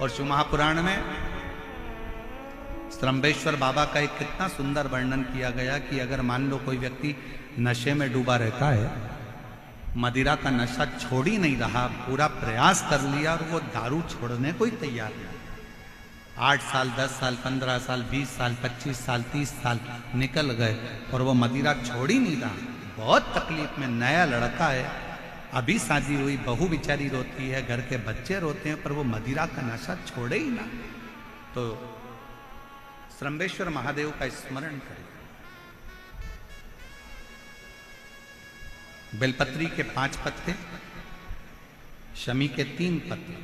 और शिव महापुराण में श्रम्भेश्वर बाबा का एक कितना सुंदर वर्णन किया गया कि अगर मान लो कोई व्यक्ति नशे में डूबा रहता है, मदिरा का नशा छोड़ ही नहीं रहा, पूरा प्रयास कर लिया और वो दारू छोड़ने को ही तैयार नहीं, 8 साल 10 साल 15 साल 20 साल 25 साल 30 साल निकल गए और वो मदिरा छोड़ ही नहीं रहा, बहुत तकलीफ में, नया लड़का है, अभी शादी हुई, बहू बेचारी रोती है, घर के बच्चे रोते हैं, पर वो मदिरा का नशा छोड़े ही ना। तो श्रम्भेश्वर महादेव का स्मरण करें। बेलपत्री के 5 पत्ते, शमी के 3 पत्ते।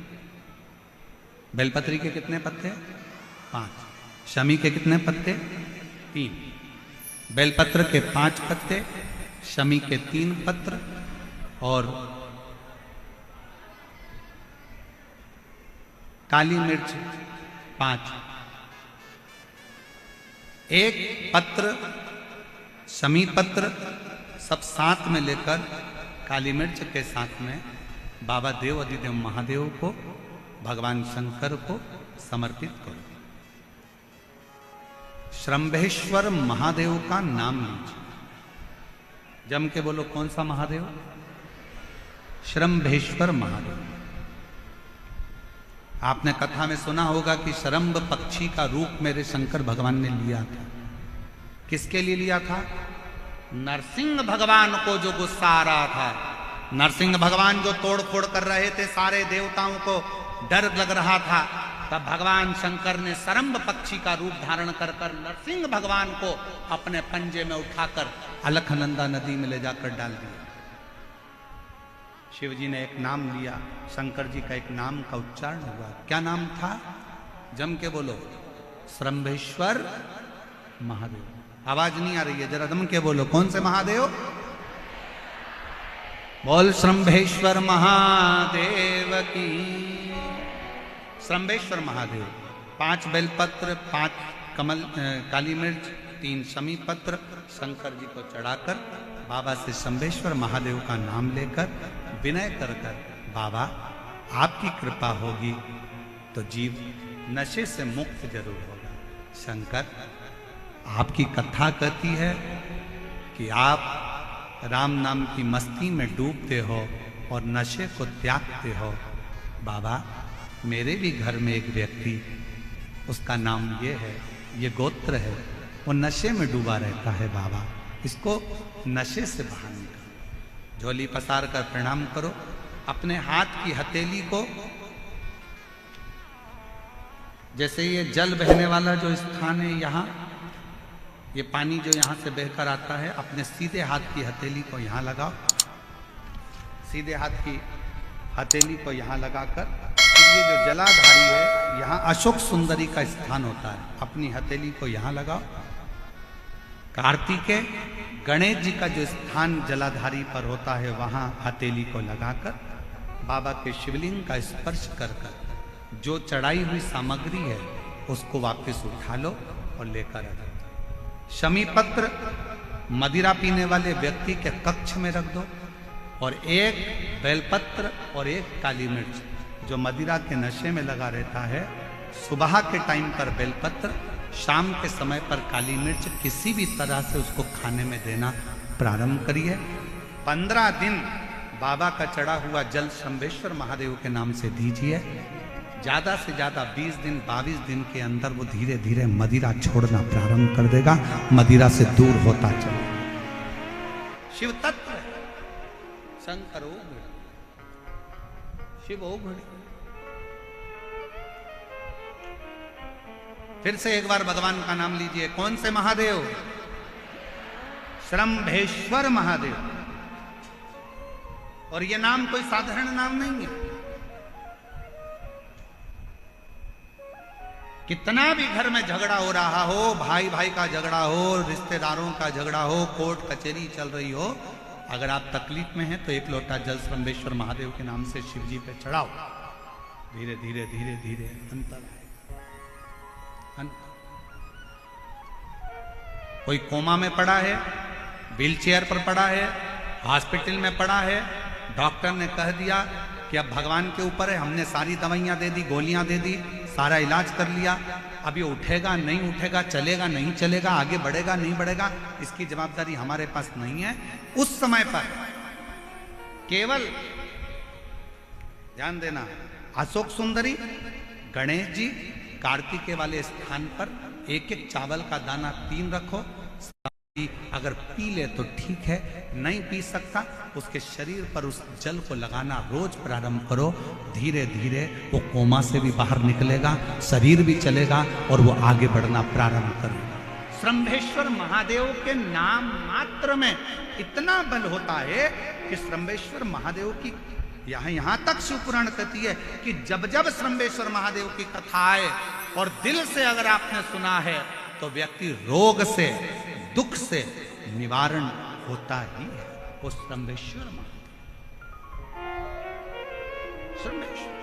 बेलपत्री के कितने पत्ते? 5। शमी के कितने पत्ते? 3। बेलपत्र के 5 पत्ते, शमी के 3 पत्र और काली मिर्च 5। एक पत्र, शमी पत्र सब साथ में लेकर काली मिर्च के साथ में बाबा देव अधिदेव महादेव को, भगवान शंकर को समर्पित करो। श्रम्भेश्वर महादेव का नाम लीजिए, जम के बोलो, कौन सा महादेव? श्रम्भेश्वर महादेव। आपने कथा में सुना होगा कि शरम्भ पक्षी का रूप मेरे शंकर भगवान ने लिया था। किसके लिए लिया था? नरसिंह भगवान को जो गुस्सा आ रहा था, नरसिंह भगवान जो तोड़ फोड़ कर रहे थे, सारे देवताओं को डर लग रहा था, तब भगवान शंकर ने शरम्भ पक्षी का रूप धारण कर कर नरसिंह भगवान को अपने पंजे में उठाकर अलखनंदा नदी में ले जाकर डाल दिया। शिव जी ने एक नाम लिया, शंकर जी का एक नाम का उच्चारण हुआ। क्या नाम था? जम के बोलो, श्रम्भेश्वर महादेव। आवाज नहीं आ रही है, जरा दम के बोलो, कौन से महादेव? बोल श्रम्भेश्वर महादेव की। श्रम्भेश्वर महादेव 5 बेलपत्र, 5 कमल काली मिर्च, 3 शमी पत्र शंकर जी को चढ़ाकर बाबा से श्रम्भेश्वर महादेव का नाम लेकर विनय कर कर, बाबा आपकी कृपा होगी तो जीव नशे से मुक्त जरूर होगा। शंकर, आपकी कथा कहती है कि आप राम नाम की मस्ती में डूबते हो और नशे को त्यागते हो। बाबा, मेरे भी घर में एक व्यक्ति, उसका नाम ये है, ये गोत्र है, वो नशे में डूबा रहता है। बाबा, इसको नशे से बाहर निकालो। झोली पसार कर प्रणाम करो, अपने हाथ की हथेली को, जैसे ये जल बहने वाला जो स्थान है, यहाँ ये पानी जो यहाँ से बहकर आता है, अपने सीधे हाथ की हथेली को यहाँ लगाओ, सीधे हाथ की हथेली को यहाँ लगाकर, ये जो जलाधारी है, यहाँ अशोक सुंदरी का स्थान होता है, अपनी हथेली को यहाँ लगाओ। कार्तिकेय गणेश जी का जो स्थान जलाधारी पर होता है, वहाँ हथेली को लगाकर बाबा के शिवलिंग का स्पर्श कर कर जो चढ़ाई हुई सामग्री है उसको वापस उठा लो और लेकर आ जाओ। शमी पत्र मदिरा पीने वाले व्यक्ति के कक्ष में रख दो, और एक बेलपत्र और एक काली मिर्च जो मदिरा के नशे में लगा रहता है, सुबह के टाइम पर बेलपत्र, शाम के समय पर काली मिर्च, किसी भी तरह से उसको खाने में देना प्रारंभ करिए। 15 दिन बाबा का चढ़ा हुआ जल श्रम्भेश्वर महादेव के नाम से दीजिए। ज्यादा से ज्यादा 20 दिन 22 दिन के अंदर वो धीरे धीरे मदिरा छोड़ना प्रारंभ कर देगा, मदिरा से दूर होता चले। शिव तत्व है, शंकर ओघड़, शिव ओघड़। फिर से एक बार भगवान का नाम लीजिए। कौन से महादेव? श्रम्भेश्वर महादेव। और ये नाम कोई साधारण नाम नहीं है। कितना भी घर में झगड़ा हो रहा हो, भाई भाई का झगड़ा हो, रिश्तेदारों का झगड़ा हो, कोर्ट कचहरी चल रही हो, अगर आप तकलीफ में हैं तो एक लोटा जल श्रम्भेश्वर महादेव के नाम से शिव जी पे चढ़ाओ। धीरे धीरे धीरे धीरे अंतर है। कोई कोमा में पड़ा है, व्हील चेयर पर पड़ा है, हॉस्पिटल में पड़ा है, डॉक्टर ने कह दिया कि अब भगवान के ऊपर है, हमने सारी दवाइयां दे दी, गोलियां दे दी, सारा इलाज कर लिया, अब ये उठेगा नहीं उठेगा, चलेगा नहीं चलेगा, आगे बढ़ेगा नहीं बढ़ेगा, इसकी जवाबदारी हमारे पास नहीं है। उस समय पर केवल ध्यान देना, अशोक सुंदरी, गणेश जी, कार्तिकेय वाले स्थान पर एक एक चावल का दाना 3 रखो। अगर पी ले तो ठीक है, नहीं पी सकता उसके शरीर पर उस जल को लगाना रोज प्रारंभ करो। धीरे धीरे वो कोमा से भी बाहर निकलेगा, शरीर भी चलेगा और वो आगे बढ़ना प्रारंभ करेगा। श्रंभेश्वर महादेव के नाम मात्र में इतना बल होता है कि श्रंभेश्वर महादेव की यहां तक शिवपुराण कहती है कि जब जब श्रंभेश्वर महादेव की कथा आए और दिल से अगर आपने सुना है तो व्यक्ति रोग से, दुख से निवारण होता ही है। वो श्रंभेश्वर महादेव, श्रंभेश्वर।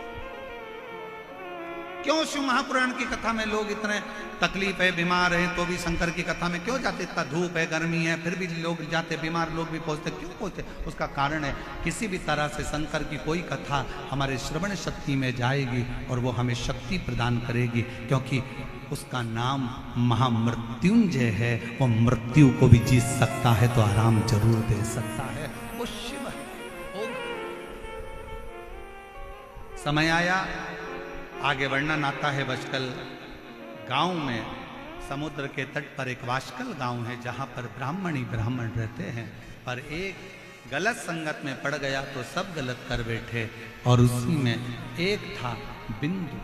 क्यों शिव महापुराण की कथा में लोग इतने तकलीफ है, बीमार हैं तो भी शंकर की कथा में क्यों जाते? इतना धूप है, गर्मी है, फिर भी लोग जाते, बीमार लोग भी पहुंचते, क्यों पहुंचते? उसका कारण है किसी भी तरह से शंकर की कोई कथा हमारे श्रवण शक्ति में जाएगी और वो हमें शक्ति प्रदान करेगी, क्योंकि उसका नाम महामृत्युंजय है। वो मृत्यु को भी जीत सकता है तो आराम जरूर दे सकता है, वो शिव है। समय आया, आगे वर्णन आता है बशकल गांव में, समुद्र के तट पर एक वाशकल गांव है जहां पर ब्राह्मण ही ब्राह्मण रहते हैं, पर एक गलत संगत में पड़ गया तो सब गलत कर बैठे, और उसी में एक था बिंदु।